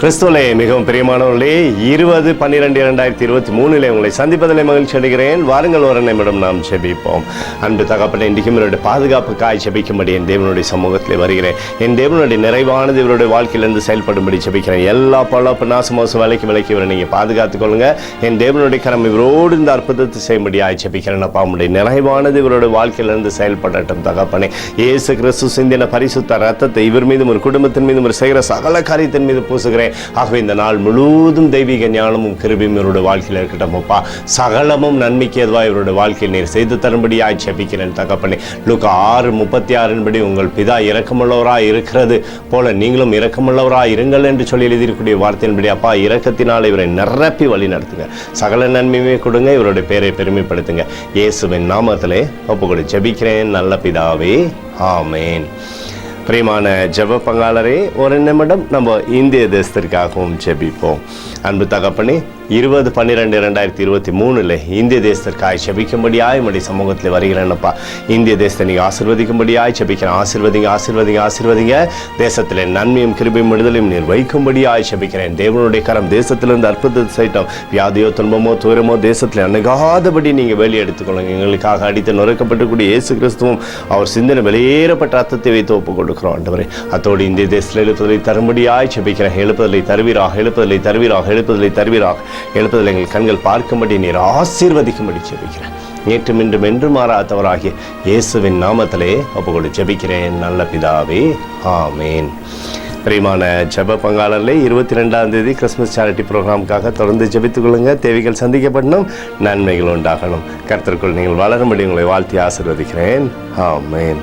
கிறிஸ்துவிலே மிகவும் பிரியமானவர்களே, 20/12/2023 உங்களை சந்திப்பதில் மகிழ்ச்சி அடைகிறேன். வாருங்கள், ஒரு நிமிடம் நாம் ஜெபிப்போம். அன்பு தகப்பனே, இன்றைக்கும் என்னுடைய பாதுகாப்புக்காய் ஜெபிக்கும்படி என் தேவனுடைய சமூகத்தில் வருகிறேன். என் தேவனுடைய நிறைவானது இவருடைய வாழ்க்கையிலிருந்து செயல்படும்படி ஜெபிக்கிறேன். எல்லா பழப்பு நாசமோசம் விலைக்கு இவரை நீங்கள் பாதுகாத்துக் கொள்ளுங்க. என் தேவனுடைய கரம் இவரோடு இந்த அற்புதத்தை செய்யும்படியாய் ஜெபிக்கிறேன். அப்பா, உடைய நிறைவானது இவருடைய வாழ்க்கையிலிருந்து செயல்படட்டும். தகப்பனே, இயேசு கிறிஸ்து சிந்தின பரிசுத்த ரத்தத்தை இவர் மீதும் ஒரு குடும்பத்தின் மீதும் ஒரு செய்கிற சகல காரியத்தின் மீது பூசுகிறேன். ஆகவே இந்த நாள் முழுவதும் தெய்வீக ஞானமும் கிருபையும் இவருடைய வாழ்க்கையில் இருக்கட்டும். அப்பா, சகலமும் நன்மைக்கு எதுவாக இவருடைய வாழ்க்கையில் நீர் செய்து தரும்படியாய் ஜெபிக்கிறேன். தகப்பனே, லூக்கா 6:36 உங்கள் பிதா இரக்கமுள்ளவராய் இருக்கிறது போல நீங்களும் இரக்கமுள்ளவராய் இருங்கள் என்று சொல்லி எழுதியிருக்கூடிய வார்த்தையின்படி அப்பா, இரக்கத்தினால் இவரை நிரப்பி வழி நடத்துங்க. சகல நன்மையுமே கொடுங்க. இவருடைய பேரை பெருமைப்படுத்துங்க. இயேசுவின் நாமத்திலே ஒப்புக்கொடு ஜெபிக்கிறேன் நல்ல பிதாவே, ஆமேன். பிரியமான ஜெப பங்காளரே, ஒரு நிமிடம் நம்ம இந்திய தேசத்திற்காகவும் ஜெபிப்போம். அன்பு தகப்பனே, 20/12/2023 இந்திய தேசத்திற்காக ஜெபிக்கும்படியாய் உடைய சமூகத்தில் வருகிறேன்னப்பா. இந்திய தேசத்தை நீங்கள் ஆசீர்வதிக்கும்படியாய் ஜெபிக்கிறேன். ஆசீர்வதிங்க. தேசத்தில் நன்மையும் கிருபையும் விடுதலையும் நீர் வைக்கும்படியாய் ஜெபிக்கிறேன். தேவனுடைய கரம் தேசத்திலிருந்து அற்புதத்தை செய்யட்டும். வியாதியோ துன்பமோ துயரமோ தேசத்தில் அணுகாதபடி நீங்கள் வேலி எடுத்துக்கொள்ளுங்க. எங்களுக்காக அடித்து நுரைக்கப்பட்டுக்கூடிய இயேசு கிறிஸ்துவும் அவர் சிந்தனை வெளியேறப்பட்ட ரத்தத்தை வைத்து ஒப்புக் கொடுக்கிறோம். ஆண்டவரே, அத்தோடு இந்திய தேசத்தில் எழுப்புதலை தரும்படியாய் ஜெபிக்கிறேன். எழுப்புதலை தருவீராக எழுப்புதல் எங்கள் கண்கள் பார்க்கும்படி நீர் ஆசீர்வதிக்கும்படி ஜெபிக்கிறேன். நேற்றும் இன்றும் என்று மாறாதவராகிய இயேசுவின் நாமத்திலே ஒப்புக்கொடு ஜெபிக்கிறேன் நல்ல பிதாவே, ஆமேன். பிரியமான ஜெப பங்காளர்களே, 22ஆம் தேதி கிறிஸ்மஸ் சேரிட்டி ப்ரோக்ராமுக்காக தொடர்ந்து ஜெபித்துக் கொள்ளுங்க. தேவைகள் சந்திக்கப்படணும், நன்மைகள் உண்டாகணும். கர்த்தருக்குள் நீங்கள் வளரும்படி உங்களை வாழ்த்தி ஆசீர்வதிக்கிறேன். ஆமேன்.